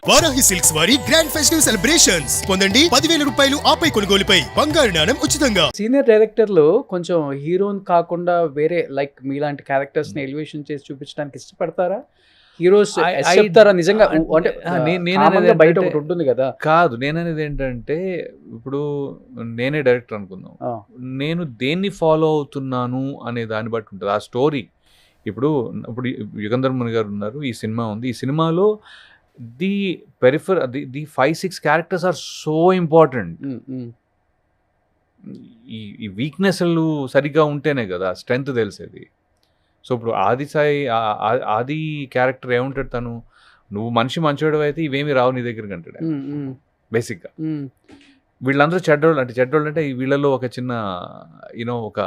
Varahi silks వారి grand festive celebrations పొందండి 10,000 రూపాయలు ఆపై కొనుగోలుపై బంగారు నాణెం ఉచితంగా. సీనియర్ డైరెక్టర్లు కొంచెం హీరోని కాకుండా వేరే లైక్ మీలాంటి క్యారెక్టర్స్ ని ఎలివేషన్ చేసి చూపించడానికి ఇష్టపడతారా? హీరోస్ చెప్తారా నిజంగా? అంటే నేను బయట ఒకటి ఉంటుంది కదా. కాదు, నేననేది ఏంటంటే ఇప్పుడు నేనే డైరెక్టర్ అనుకుందాం, నేను దేన్ని ఫాలో అవుతున్నాను అనే దాన్ని బట్టి ఉంటుంది ఆ స్టోరీ. ఇప్పుడు యుగంధర్ ముని గారు ఉన్నారు, ఈ సినిమా ఉంది, ఈ సినిమాలో the 5-6 characters are so important. ఈ వీక్నెస్లు సరిగ్గా ఉంటేనే కదా స్ట్రెంగ్త్ తెలిసేది. సో ఇప్పుడు ఆది క్యారెక్టర్ ఏముంటాడు, తను నువ్వు మనిషి మంచోడు అయితే ఇవేమి రావు నీ దగ్గరికి అంటాడు బేసిక్గా. వీళ్ళందరూ చెడ్డోళ్ళు అంటే వీళ్ళలో ఒక చిన్న ఒక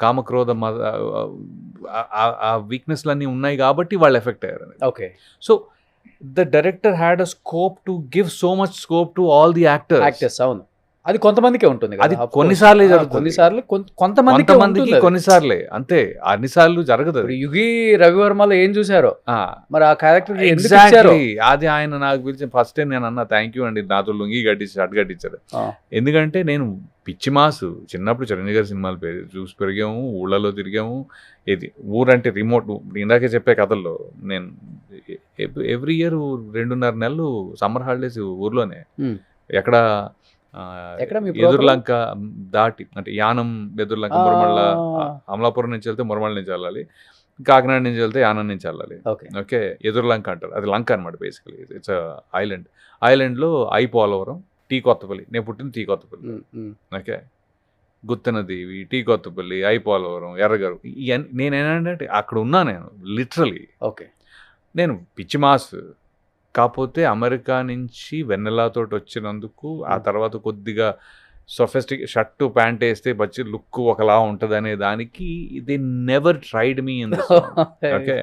కామక్రోధ ఆ వీక్నెస్లన్నీ ఉన్నాయి కాబట్టి వాళ్ళు ఎఫెక్ట్ అయ్యారు. Okay, so the director had a scope to give so much scope to all the actors. అవును, అది కొంతమందికే ఉంటుంది, అది కొన్నిసార్లు కొన్నిసార్లు కొంతమందికి కొన్నిసార్లే, అంతే, అన్నిసార్లు జరగదు. యుగి రవివర్మలో ఏం చూసారో మరి ఆ క్యారెక్టర్ ఎగ్జాక్ట్లీ అది ఆయన నాకు పిలిచి ఫస్ట్ టైం నేను అన్నా థ్యాంక్ యూ అండి, నాతో లుంగి షర్ట్ కట్టించారు. ఎందుకంటే నేను పిచ్చి మాసు చిన్నప్పుడు చిరంజీవి గారి సినిమాలు చూసి పెరిగాము, ఊళ్ళలో తిరిగాము. ఇది ఊరంటే రిమోట్, ఇందాకే చెప్పే కథల్లో నేను ఎవ్రీ ఇయర్ 2.5 నెలలు సమ్మర్ హాలిడేస్ ఊర్లోనే. ఎక్కడ ఎదుర్లంక దాటి అంటే యానం, ఎదుర్లంక, మురమళ్ళ, అమలాపురం నుంచి వెళ్తే మురమళ్ళ నుంచి వెళ్ళాలి, కాకినాడ నుంచి వెళ్తే యానం నుంచి వెళ్ళాలి. ఓకే, ఎదుర్లంక అంటారు, అది లంక అనమాట బేసికలీ. ఇట్స్ ఐలాండ్లో పోలవరం, టీ కొత్తపల్లి, నేను పుట్టిన T Kottapalli. Okay, Guttanadevi, T Kottapalli, Polavaram, ఎర్రగారు, నేనేంటంటే అక్కడ ఉన్నా నేను లిటరలీ. ఓకే, నేను పిచ్చి మాస్, కాకపోతే అమెరికా నుంచి వెన్నెలాతో వచ్చినందుకు ఆ తర్వాత కొద్దిగా సొఫిస్టిక్ షర్టు ప్యాంట్ వేస్తే బచ్చి లుక్ ఒకలా ఉంటుంది అనే దానికి they never tried me in this. Okay,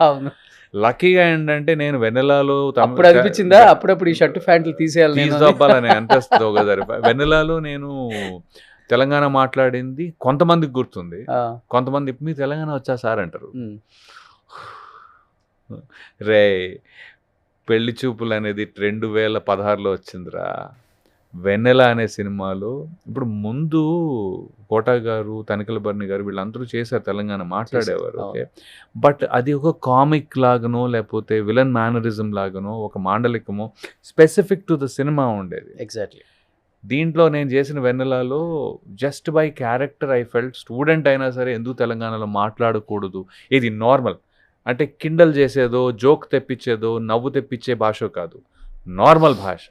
లక్కీగా ఏంటంటే నేను వెన్నెలాలో అప్పుడు అనిపించిందా అప్పుడప్పుడు ఈ షర్టు ప్యాంట్లు తీసేయాలని అనిపిస్తుంది ఒకసారి. వెన్నెలాలో నేను తెలంగాణ మాట్లాడింది కొంతమందికి గుర్తుంది, కొంతమంది మీ తెలంగాణ వచ్చా సార్ అంటారు. రే పెళ్లి చూపులు అనేది 2016లో వచ్చిందిరా. వెన్నెల అనే సినిమాలో ఇప్పుడు ముందు కోటా గారు, తనికల బర్ని గారు వీళ్ళందరూ చేశారు, తెలంగాణ మాట్లాడేవారు. ఓకే, బట్ అది ఒక కామిక్ లాగానో లేకపోతే విలన్ మేనరిజం లాగానో ఒక మాండలికమో స్పెసిఫిక్ టు ద సినిమా ఉండేది. ఎగ్జాక్ట్లీ. దీంట్లో నేను చేసిన వెన్నెలలో just by character I felt student అయినా సరే ఎందుకు తెలంగాణలో మాట్లాడకూడదు, ఇది నార్మల్ అంటే కిండల్ చేసేదో, జోక్ తెప్పించేదో, నవ్వు తెప్పించే భాష కాదు, నార్మల్ భాష.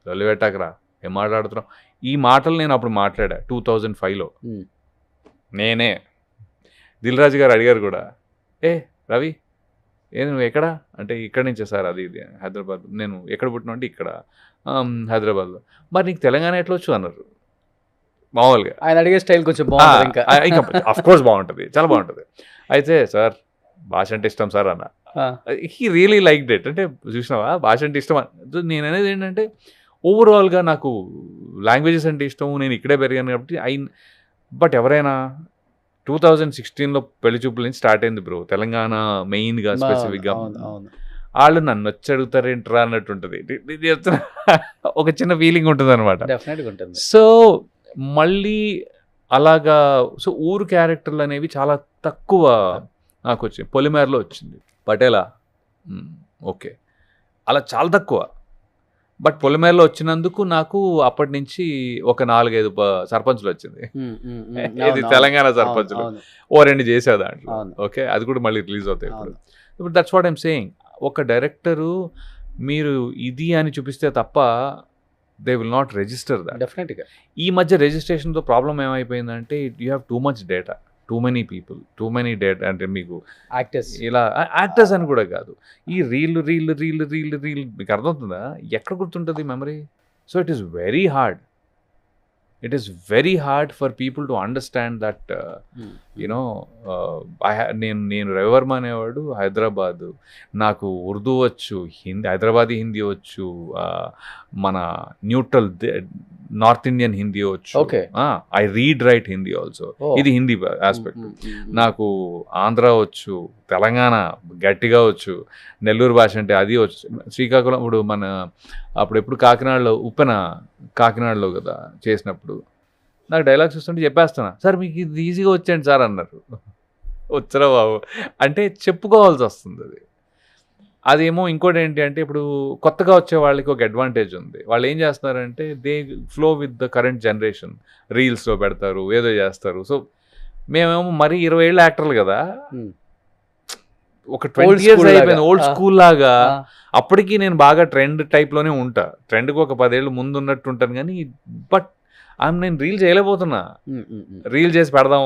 లొలివెట్టాకరా ఏం మాట్లాడుతున్నావు, ఈ మాటలు నేను అప్పుడు మాట్లాడా 2005లో. నేనే దిల్ రాజు గారు అడిగారు కూడా, రవి నువ్వు ఎక్కడా అంటే ఇక్కడి నుంచే సార్, అది ఇది హైదరాబాద్. నేను ఎక్కడ పుట్టినా అంటే ఇక్కడ హైదరాబాద్లో. మరి నీకు తెలంగాణ ఎట్లా వచ్చు అన్నారు. మామూలుగా ఆయన అడిగే స్టైల్ కొంచెం బాగుంటుంది, ఇంకా అఫ్ కోర్స్ బాగుంటుంది, చాలా బాగుంటుంది. అయితే సార్ భాష అంటే ఇష్టం సార్ అన్న. He really like debt. అంటే చూసినావా భాష అంటే ఇష్టం. నేను అనేది ఏంటంటే ఓవరాల్గా నాకు లాంగ్వేజెస్ అంటే ఇష్టం, నేను ఇక్కడే పెరిగాను కాబట్టి బట్ ఎవరైనా 2016లో పెళ్లి చూపుల నుంచి స్టార్ట్ అయింది బ్రో తెలంగాణ మెయిన్గా స్పెసిఫిక్గా. వాళ్ళు నన్ను వచ్చి అడుగుతారేంట్రా అన్నట్టు ఉంటుంది, ఒక చిన్న ఫీలింగ్ ఉంటుంది అనమాట. సో మళ్ళీ అలాగా సో ఊరు క్యారెక్టర్లు అనేవి చాలా తక్కువ నాకు వచ్చింది. పొలిమేరలో వచ్చింది, పటేలా ఓకే, అలా చాలా తక్కువ. బట్ పొలిమేరలో వచ్చినందుకు నాకు అప్పటి నుంచి ఒక 4-5 సర్పంచులు వచ్చింది. ఇది తెలంగాణ సర్పంచులు, 2 చేసే దాంట్లో. ఓకే, అది కూడా మళ్ళీ రిలీజ్ అవుతాయి ఇప్పుడు. ఇప్పుడు దట్స్ వాట్ ఐమ్ సేయింగ్. ఒక డైరెక్టరు మీరు ఇది అని చూపిస్తే తప్ప they will not register that. డెఫినెట్గా ఈ మధ్య రిజిస్ట్రేషన్తో ప్రాబ్లం ఏమైపోయిందంటే you have too much data, too many people, too many data. అంటే మీకు యాక్టర్స్ అని కూడా కాదు, ఈ రీల్ మీకు అర్థమవుతుందా, ఎక్కడ గుర్తుంటుంది memory. So it is very hard for people to understand that you know నేను రవివర్మ అనేవాడు హైదరాబాద్, నాకు ఉర్దూ వచ్చు, హైదరాబాదీ హిందీ వచ్చు, మన న్యూట్రల్ నార్త్ ఇండియన్ హిందీ వచ్చు, I read write Hindi also, ఇది హిందీ ఆస్పెక్ట్. నాకు ఆంధ్ర వచ్చు, తెలంగాణ గట్టిగా వచ్చు, నెల్లూరు భాష అంటే అది వచ్చు, శ్రీకాకుళం ఇప్పుడు మన అప్పుడెప్పుడు కాకినాడలో కాకినాడలో కదా చేసినప్పుడు నాకు డైలాగ్స్ వస్తుంటే చెప్పేస్తున్నా, సార్ మీకు ఇది ఈజీగా వచ్చేయండి సార్ అన్నారు. వచ్చరా బాబు అంటే చెప్పుకోవాల్సి వస్తుంది. అదేమో ఇంకోటి ఏంటి అంటే ఇప్పుడు కొత్తగా వచ్చే వాళ్ళకి ఒక అడ్వాంటేజ్ ఉంది. వాళ్ళు ఏం చేస్తున్నారంటే they flow with the current generation, రీల్స్లో పెడతారు, ఏదో చేస్తారు. సో మేమేమో మరీ 20 ఏళ్ళ యాక్టర్లు కదా, ఒక 20 years అయిపోయింది, ఓల్డ్ స్కూల్ లాగా. అప్పటికి నేను బాగా ట్రెండ్ టైప్లోనే ఉంటా, ట్రెండ్కి ఒక 10 ఏళ్ళు ముందు ఉన్నట్టు ఉంటాను. కానీ బట్ నేను రీల్ చేయలేకపోతున్నా. రీల్ చేసి పెడదాం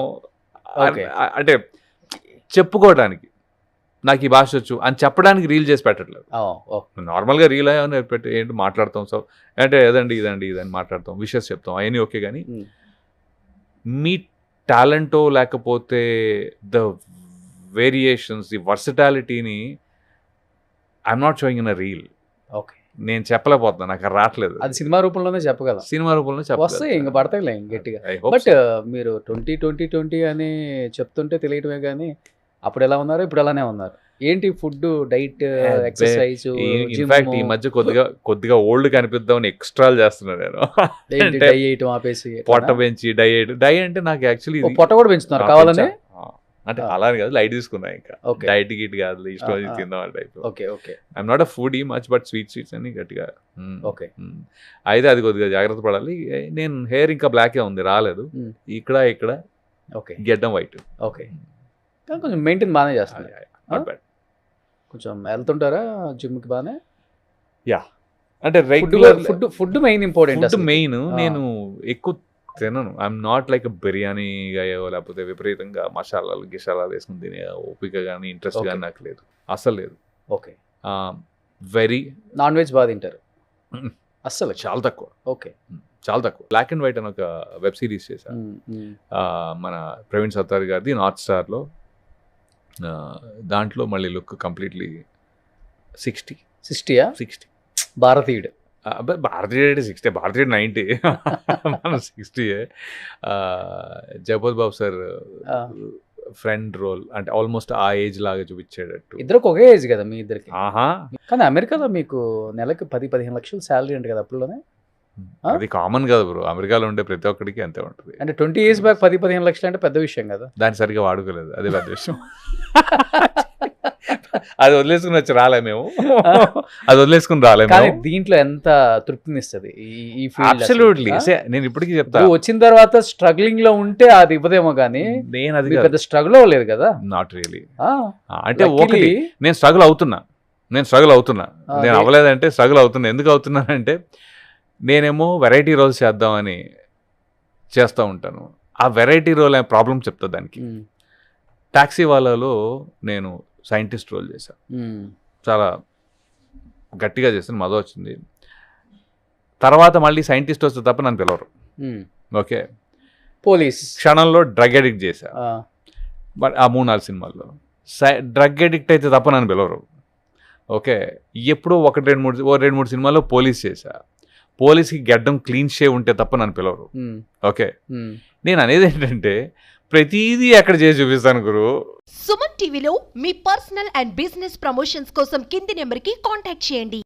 అంటే చెప్పుకోవడానికి నాకు ఈ భాష వచ్చు అని చెప్పడానికి రీల్ చేసి పెట్టట్లేదు. నార్మల్గా రీల్ అయ్యా పెట్టి ఏంటి మాట్లాడతాం, సో అంటే ఇదండి మాట్లాడతాం, విషెస్ చెప్తాం, అవన్నీ ఓకే. కానీ మీ టాలెంటో లేకపోతే ద వేరియేషన్స్, ది వర్సటాలిటీని I'm not showing in a reel. Okay, నేను చెప్పలేకపోతున్నా, నాకు రావట్లేదు. అది సినిమా రూపంలోనే చెప్పగలం, సినిమా రూపంలో వస్తాయి, ఇంకా పడతాయిలే గట్టిగా. బట్ మీరు 2020 అని చెప్తుంటే తెలియటమే కానీ అప్పుడు ఎలా ఉన్నారు, ఇప్పుడు అలానే ఉన్నారు. ఏంటి ఫుడ్, డైట్, ఎక్సర్సైజ్? ఇన్ఫాక్ట్ ఈ మధ్య కొద్దిగా ఓల్డ్ కనిపిద్దామని ఎక్స్ట్రాలు చేస్తున్నాను నేను. డైట్ ఆపేసి పొట్ట పెంచి డై అంటే నాకు యాక్చువల్లీ పొట్ట కూడా పెంచుతున్నారు కావాలనే, అంటే అలా కాదు, లైట్ తీసుకున్నా, ఇంకా డైట్ గిట్ కాదు, ఇష్టం తిందాం type. Okay okay, I'm not a foodie much, but sweets అని గట్టిగా. ఓకే, అయితే అది కొద్దిగా జాగ్రత్త పడాలి. నేను హెయిర్ ఇంకా బ్లాకే ఉంది, రాలేదు. ఇక్కడ ఓకే, గెడ్డం వైట్. ఓకే, కొంచెం మెయింటైన్ బాగానే చేస్తుంది. కొంచెం వెళ్తుంటారా జిమ్కి బాగానే? యా, అంటే regular food main important. Food main. నేను ఎక్కువ తినను. ఐఎమ్ నాట్ లైక్ బిర్యానీ గాయో లేకపోతే విపరీతంగా మసాలాలు గిషాలాలు వేసుకుని తినే ఓపిక కానీ ఇంట్రెస్ట్ కానీ నాకు లేదు, అస్సలు లేదు. ఓకే, వెరీ నాన్ వెజ్ బాగా తింటారు? అస్సలు చాలా తక్కువ. ఓకే, చాలా తక్కువ. బ్లాక్ అండ్ వైట్ అని ఒక వెబ్ సిరీస్ చేశాను మన ప్రవీణ్ సత్తార్ గారిది, నార్త్ స్టార్లో. దాంట్లో మళ్ళీ లుక్ కంప్లీట్లీ 60 భారతీయుడు. భారతీయుడు 60, భారతీయుడు 90, మనం 60. జగపత్ బాబు సార్ ఫ్రెండ్ రోల్ అంటే ఆల్మోస్ట్ ఆ ఏజ్ లాగా చూపించేటట్టు. ఇద్దరికి ఒకే ఏజ్ కదా మీ ఇద్దరికి? ఆహా, కానీ అమెరికాలో మీకు నెలకు 10-15 లక్షలు శాలరీ అంటే కదా అప్పుడులోనే? అది కామన్ కదా బ్రో, అమెరికాలో ఉండే ప్రతి ఒక్కడికి అంతే ఉంటుంది. అంటే 20 years బ్యాక్ 10-15 లక్షలు అంటే పెద్ద విషయం కదా. దాన్ని సరిగ్గా వాడుకోలేదు, అదే పెద్ద విషయం. అది వదిలేసుకుని వచ్చి రాలే మేము, అది వదిలేసుకుని రాలే. కానీ దీంట్లో ఎంత తృప్తినిస్తుంది ఈ ఫీల్డ్? అబ్సల్యూట్లీ. నేను ఇప్పటికీ చెప్తా, వచ్చిన తర్వాత స్ట్రగ్లింగ్ లో ఉంటే అది ఇవ్వదేమో, కానీ నేను అది పెద్ద స్ట్రగుల్ అవ్వలేదు కదా. Not really. అంటే ఒకటి నేను స్ట్రగుల్ అవుతున్నా, నేను అవ్వలేదంటే స్ట్రగుల్ అవుతున్నా. ఎందుకు అవుతున్నానంటే నేనేమో వెరైటీ రోల్స్ చేద్దామని చేస్తూ ఉంటాను. ఆ వెరైటీ రోల్ ప్రాబ్లం చెప్తా దానికి. టాక్సీ వాళ్ళలో నేను సైంటిస్ట్ రోల్ చేశాను, చాలా గట్టిగా చేశాను, మజా వచ్చింది. తర్వాత మళ్ళీ సైంటిస్ట్ వస్తే తప్ప నన్ను పిలవరు. ఓకే, పోలీస్ క్షణంలో డ్రగ్ అడిక్ట్ చేశా, బట్ ఆ 3-4 సినిమాల్లో డ్రగ్ అడిక్ట్ అయితే తప్ప నన్ను పిలవరు. ఓకే, ఎప్పుడో 1-2-3 సినిమాల్లో పోలీస్ చేశా, పోలీస్కి గడ్డం క్లీన్ షేవ్ ఉంటే తప్ప నన్ను పిలవరు. ఓకే, నేను అనేది ఏంటంటే ప్రతిదీ ఎక్కడ చేసి చూపిస్తాను గురు. సుమన్ టీవీలో మీ పర్సనల్ అండ్ బిజినెస్ ప్రమోషన్స్ కోసం కింది నెంబర్కి కాంటాక్ట్ చేయండి.